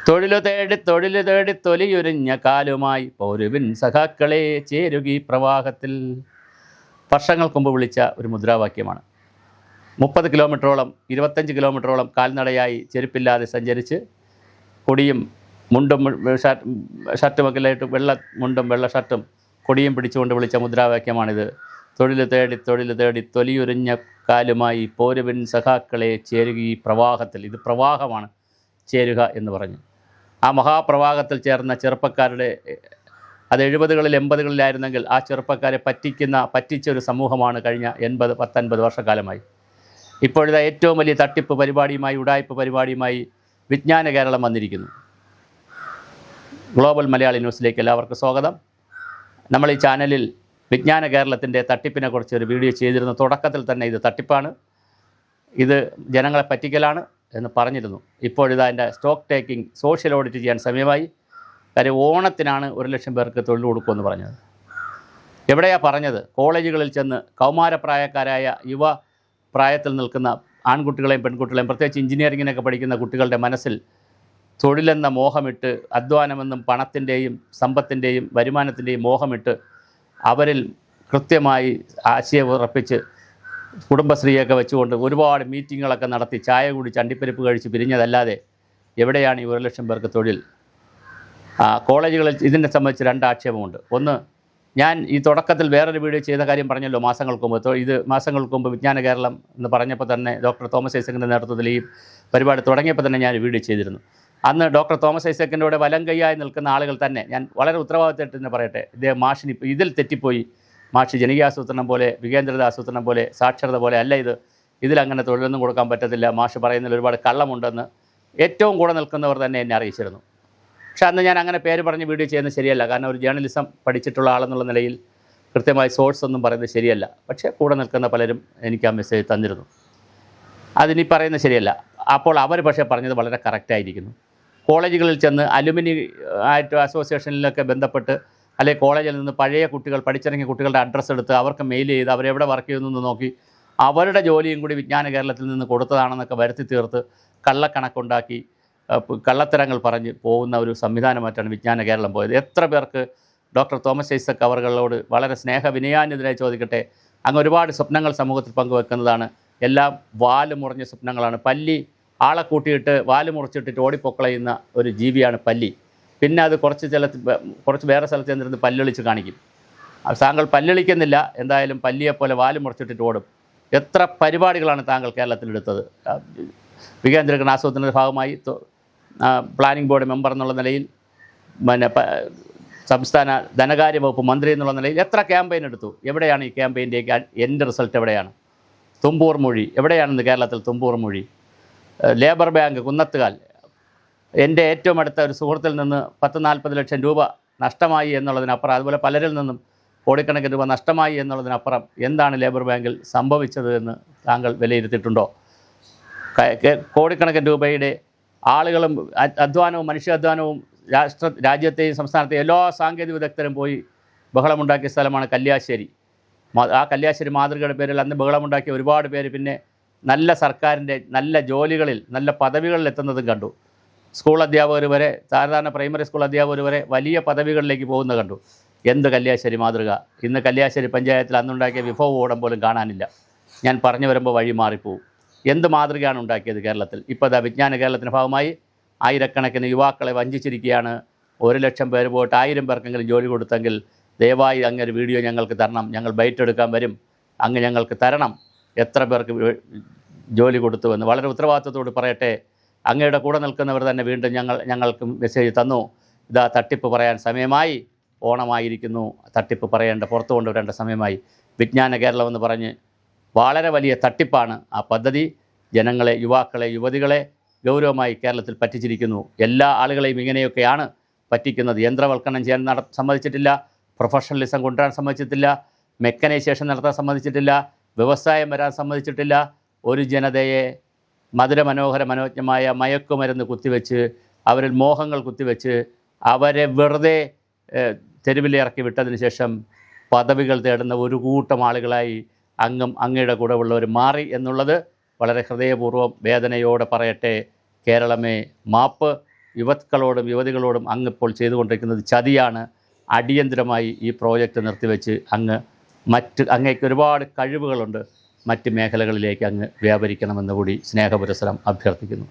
തൊഴിലു തേടി തൊലിയുരിഞ്ഞ കാലുമായി പൗരുവിൻ സഖാക്കളെ ചേരുകി പ്രവാഹത്തിൽ. വർഷങ്ങൾക്ക് മുമ്പ് വിളിച്ച ഒരു മുദ്രാവാക്യമാണ്. 30 കിലോമീറ്ററോളം 25 കിലോമീറ്ററോളം കാൽനടയായി ചെരുപ്പില്ലാതെ സഞ്ചരിച്ച് കൊടിയും മുണ്ടും ഷർട്ടുമൊക്കെയായിട്ട് വെള്ള മുണ്ടും വെള്ള ഷർട്ടും കൊടിയും പിടിച്ചുകൊണ്ട് വിളിച്ച മുദ്രാവാക്യമാണിത്. തൊഴിലു തേടി തൊലിയുരിഞ്ഞ കാലുമായി പൗരുവിൻ സഖാക്കളെ ചേരുക ഈ പ്രവാഹത്തിൽ. ഇത് പ്രവാഹമാണ്, ചേരുക എന്ന് പറഞ്ഞു. ആ മഹാപ്രവാഹത്തിൽ ചേർന്ന ചെറുപ്പക്കാരുടെ, അത് 70കളിൽ 80കളിലായിരുന്നെങ്കിൽ ആ ചെറുപ്പക്കാരെ പറ്റിച്ച ഒരു സമൂഹമാണ് കഴിഞ്ഞ 80-50 വർഷക്കാലമായി. ഇപ്പോഴത്തെ ഏറ്റവും വലിയ തട്ടിപ്പ് പരിപാടിയുമായി, ഉഡായിപ്പ് പരിപാടിയുമായി വിജ്ഞാന കേരളം വന്നിരിക്കുന്നു. ഗ്ലോബൽ മലയാളി ന്യൂസിലേക്ക് എല്ലാവർക്കും സ്വാഗതം. നമ്മൾ ഈ ചാനലിൽ വിജ്ഞാന കേരളത്തിൻ്റെ തട്ടിപ്പിനെക്കുറിച്ച് ഒരു വീഡിയോ ചെയ്തിരുന്നു. തുടക്കത്തിൽ തന്നെ ഇത് തട്ടിപ്പാണ്, ഇത് ജനങ്ങളെ പറ്റിക്കലാണ് എന്ന് പറഞ്ഞിരുന്നു. ഇപ്പോഴിത് അതിൻ്റെ സ്റ്റോക്ക് ടേക്കിംഗ്, സോഷ്യൽ ഓഡിറ്റ് ചെയ്യാൻ സമയമായി. കാര്യം ഓണത്തിനാണ് 1 ലക്ഷം പേർക്ക് തൊഴിൽ കൊടുക്കുമെന്ന് പറഞ്ഞത്. എവിടെയാണ് പറഞ്ഞത്? കോളേജുകളിൽ ചെന്ന് കൗമാരപ്രായക്കാരായ യുവ പ്രായത്തിൽ നിൽക്കുന്ന ആൺകുട്ടികളെയും പെൺകുട്ടികളെയും, പ്രത്യേകിച്ച് എഞ്ചിനീയറിങ്ങിനൊക്കെ പഠിക്കുന്ന കുട്ടികളുടെ മനസ്സിൽ തൊഴിലെന്ന മോഹമിട്ട്, അധ്വാനമെന്നും പണത്തിൻ്റെയും സമ്പത്തിൻ്റെയും വരുമാനത്തിൻ്റെയും മോഹമിട്ട് അവരിൽ കൃത്യമായി ആശയം ഉറപ്പിച്ച് കുടുംബശ്രീയൊക്കെ വെച്ചുകൊണ്ട് ഒരുപാട് മീറ്റിങ്ങുകളൊക്കെ നടത്തി ചായ കുടിച്ച് അണ്ടിപ്പരിപ്പ് കഴിച്ച് പിരിഞ്ഞതല്ലാതെ എവിടെയാണ് ഈ 1 ലക്ഷം പേർക്ക് തൊഴിൽ? കോളേജുകളിൽ ഇതിനെ സംബന്ധിച്ച് 2 ആക്ഷേപമുണ്ട്. ഒന്ന്, ഞാൻ ഈ തുടക്കത്തിൽ വേറൊരു വീഡിയോ ചെയ്ത കാര്യം പറഞ്ഞല്ലോ മാസങ്ങൾക്ക് മുമ്പ്. ഇത് മാസങ്ങൾക്ക് മുമ്പ് വിജ്ഞാന കേരളം എന്ന് പറഞ്ഞപ്പോൾ തന്നെ ഡോക്ടർ തോമസ് ഐസക്കിൻ്റെ നേതൃത്വത്തിൽ ഈ പരിപാടി തുടങ്ങിയപ്പോൾ തന്നെ ഞാൻ വീഡിയോ ചെയ്തിരുന്നു. അന്ന് ഡോക്ടർ തോമസ് ഐസക്കിൻ്റെ കൂടെ വലം കൈയായി നിൽക്കുന്ന ആളുകൾ തന്നെ, ഞാൻ വളരെ ഉത്തരവാദിത്തമായിട്ട് തന്നെ പറയട്ടെ, ഇദ്ദേഹം മാഷിന് ഇതിൽ തെറ്റിപ്പോയി. മാഷ് ജനകീയാസൂത്രണം പോലെ, വികേന്ദ്രിത ആസൂത്രണം പോലെ, സാക്ഷരത പോലെ അല്ല ഇതിലങ്ങനെ തൊഴിലൊന്നും കൊടുക്കാൻ പറ്റത്തില്ല, മാഷ് പറയുന്നതിൽ ഒരുപാട് കള്ളമുണ്ടെന്ന് ഏറ്റവും കൂടെ നിൽക്കുന്നവർ തന്നെ എന്നെ അറിയിച്ചിരുന്നു. പക്ഷെ അന്ന് ഞാൻ അങ്ങനെ പേര് പറഞ്ഞ് വീഡിയോ ചെയ്യുന്നത് ശരിയല്ല. കാരണം ഒരു ജേർണലിസം പഠിച്ചിട്ടുള്ള ആളെന്നുള്ള നിലയിൽ കൃത്യമായി സോഴ്സ് ഒന്നും പറയുന്നത് ശരിയല്ല. പക്ഷേ കൂടെ നിൽക്കുന്ന പലരും എനിക്ക് ആ മെസ്സേജ് തന്നിരുന്നു. അതിനി പറയുന്നത് ശരിയല്ല. അപ്പോൾ അവർ പക്ഷേ പറഞ്ഞത് വളരെ കറക്റ്റായിരിക്കുന്നു. കോളേജുകളിൽ ചെന്ന് അലുമിനി ആയിട്ട് അസോസിയേഷനിലൊക്കെ ബന്ധപ്പെട്ട്, അല്ലെങ്കിൽ കോളേജിൽ നിന്ന് പഴയ കുട്ടികൾ, പഠിച്ചിറങ്ങിയ കുട്ടികളുടെ അഡ്രസ്സ് എടുത്ത് അവർക്ക് മെയിൽ ചെയ്ത് അവരെവിടെ വർക്ക് ചെയ്യുന്നു നോക്കി അവരുടെ ജോലിയും കൂടി വിജ്ഞാന കേരളത്തിൽ നിന്ന് കൊടുത്തതാണെന്നൊക്കെ വരുത്തി തീർത്ത് കള്ളക്കണക്കുണ്ടാക്കി കള്ളത്തരങ്ങൾ പറഞ്ഞ് പോകുന്ന ഒരു സംവിധാനമായിട്ടാണ് വിജ്ഞാന കേരളം പോയത്. എത്ര പേർക്ക് ഡോക്ടർ തോമസ് ഐസക് അവറുകളോട് വളരെ സ്നേഹവിനയാന്യതരായി ചോദിക്കട്ടെ, അങ്ങ് ഒരുപാട് സ്വപ്നങ്ങൾ സമൂഹത്തിൽ പങ്കുവെക്കുന്നതാണ്. എല്ലാം വാല് മുറിഞ്ഞ സ്വപ്നങ്ങളാണ്. പല്ലി ആളെ കൂട്ടിയിട്ട് വാല് മുറിച്ചിട്ടിട്ട് ഓടിപ്പൊക്കളയുന്ന ഒരു ജീവിയാണ് പല്ലി. പിന്നെ അത് കുറച്ച് വേറെ സ്ഥലത്ത് ചെന്നിരുന്ന് പല്ലൊളിച്ച് കാണിക്കും. താങ്കൾ പല്ലൊളിക്കുന്നില്ല, എന്തായാലും പല്ലിയെപ്പോലെ വാല് മുറിച്ചിട്ടിട്ട് ഓടും. എത്ര പരിപാടികളാണ് താങ്കൾ കേരളത്തിലെടുത്തത്? വികേന്ദ്രീകരണ ആസൂത്രണത്തിൻ്റെ ഭാഗമായി പ്ലാനിംഗ് ബോർഡ് മെമ്പർ എന്നുള്ള നിലയിൽ, സംസ്ഥാന ധനകാര്യ വകുപ്പ് മന്ത്രി എന്നുള്ള നിലയിൽ എത്ര ക്യാമ്പയിൻ എടുത്തു? എവിടെയാണ് ഈ ക്യാമ്പയിൻ്റെയൊക്കെ എൻ്റെ റിസൾട്ട്? എവിടെയാണ് തുമ്പൂർ മൊഴി? എവിടെയാണെന്ന് കേരളത്തിൽ തുമ്പൂർ മൊഴി? ലേബർ ബാങ്ക് കുന്നത്തുകാൽ, എൻ്റെ ഏറ്റവും അടുത്ത ഒരു സുഹൃത്തിൽ നിന്ന് 10-40 ലക്ഷം രൂപ നഷ്ടമായി എന്നുള്ളതിനപ്പുറം, അതുപോലെ പലരിൽ നിന്നും കോടിക്കണക്കിന് രൂപ നഷ്ടമായി എന്നുള്ളതിനപ്പുറം എന്താണ് ലേബർ ബാങ്കിൽ സംഭവിച്ചത് എന്ന് താങ്കൾ വിലയിരുത്തിയിട്ടുണ്ടോ? കോടിക്കണക്കിന് രൂപയുടെ ആളുകളും അധ്വാനവും മനുഷ്യാധ്വാനവും രാജ്യത്തെയും സംസ്ഥാനത്തെയും എല്ലാ സാങ്കേതിക വിദഗ്ധരും പോയി ബഹളമുണ്ടാക്കിയ സ്ഥലമാണ് കല്യാശ്ശേരി. ആ കല്യാശ്ശേരി മാതൃകയുടെ പേരിൽ അന്ന് ബഹളമുണ്ടാക്കിയ ഒരുപാട് പേര് പിന്നെ നല്ല സർക്കാരിൻ്റെ നല്ല ജോലികളിൽ, നല്ല പദവികളിൽ എത്തുന്നതും കണ്ടു. സ്കൂൾ അധ്യാപകർ വരെ, സാധാരണ പ്രൈമറി സ്കൂൾ അധ്യാപകർ വരെ വലിയ പദവികളിലേക്ക് പോകുന്നത് കണ്ടു. എന്ത് കല്യാശ്ശേരി മാതൃക! ഇന്ന് കല്യാശ്ശേരി പഞ്ചായത്തിൽ അന്നുണ്ടാക്കിയ വിഭവ ഓടം പോലും കാണാനില്ല. ഞാൻ പറഞ്ഞു വരുമ്പോൾ വഴി മാറിപ്പോവും. എന്ത് മാതൃകയാണ് ഉണ്ടാക്കിയത് കേരളത്തിൽ? ഇപ്പോൾ ഇതാ വിജ്ഞാന കേരളത്തിൻ്റെ ഭാഗമായി ആയിരക്കണക്കിന് യുവാക്കളെ വഞ്ചിച്ചിരിക്കുകയാണ്. 1 ലക്ഷം പേര് പോയിട്ട് 1000 പേർക്കെങ്കിലും ജോലി കൊടുത്തെങ്കിൽ ദയവായി അങ്ങൊരു വീഡിയോ ഞങ്ങൾക്ക് തരണം, ഞങ്ങൾ ബൈറ്റ് എടുക്കാൻ വരും, അങ്ങ് ഞങ്ങൾക്ക് തരണം, എത്ര പേർക്ക് ജോലി കൊടുത്തുവെന്ന്. വളരെ ഉത്തരവാദിത്വത്തോട് പറയട്ടെ, അങ്ങയുടെ കൂടെ നിൽക്കുന്നവർ തന്നെ വീണ്ടും ഞങ്ങൾക്ക് മെസ്സേജ് തന്നു, ഇതാ തട്ടിപ്പ് പറയാൻ സമയമായി, ഓണമായിരിക്കുന്നു, തട്ടിപ്പ് പറയേണ്ട, പുറത്തു കൊണ്ടുവരേണ്ട സമയമായി. വിജ്ഞാന കേരളം എന്ന് പറഞ്ഞ് വളരെ വലിയ തട്ടിപ്പാണ് ആ പദ്ധതി. ജനങ്ങളെ, യുവാക്കളെ, യുവതികളെ ഗൗരവമായി കേരളത്തിൽ പറ്റിച്ചിരിക്കുന്നു. എല്ലാ ആളുകളെയും ഇങ്ങനെയൊക്കെയാണ് പറ്റിക്കുന്നത്. യന്ത്രവൽക്കരണം ചെയ്യാൻ സമ്മതിച്ചിട്ടില്ല, പ്രൊഫഷണലിസം കൊണ്ടുവരാൻ സമ്മതിച്ചിട്ടില്ല, മെക്കനൈസേഷൻ നടത്താൻ സമ്മതിച്ചിട്ടില്ല, വ്യവസായം വരാൻ സമ്മതിച്ചിട്ടില്ല. ഒരു ജനതയെ മനോജ്ഞമായ മയക്കുമരുന്ന് കുത്തിവെച്ച്, അവരിൽ മോഹങ്ങൾ കുത്തിവെച്ച്, അവരെ വെറുതെ തെരുവിലിറക്കി വിട്ടതിന് ശേഷം പദവികൾ തേടുന്ന ഒരു കൂട്ടം ആളുകളായി അങ്ങയുടെ കൂടെ ഉള്ളവർ മാറി എന്നുള്ളത് വളരെ ഹൃദയപൂർവ്വം വേദനയോടെ പറയട്ടെ. കേരളമേ മാപ്പ്. യുവാക്കളോടും യുവതികളോടും അങ്ങ് ഇപ്പോൾ ചെയ്തുകൊണ്ടിരിക്കുന്നത് ചതിയാണ്. അടിയന്തരമായി ഈ പ്രോജക്റ്റ് നിർത്തിവെച്ച് അങ്ങേക്ക് ഒരുപാട് കഴിവുകളുണ്ട്, മറ്റ് മേഖലകളിലേക്ക് അങ്ങ് വ്യാപരിക്കണമെന്ന് കൂടി സ്നേഹപുരസ്സരം അഭ്യർത്ഥിക്കുന്നു.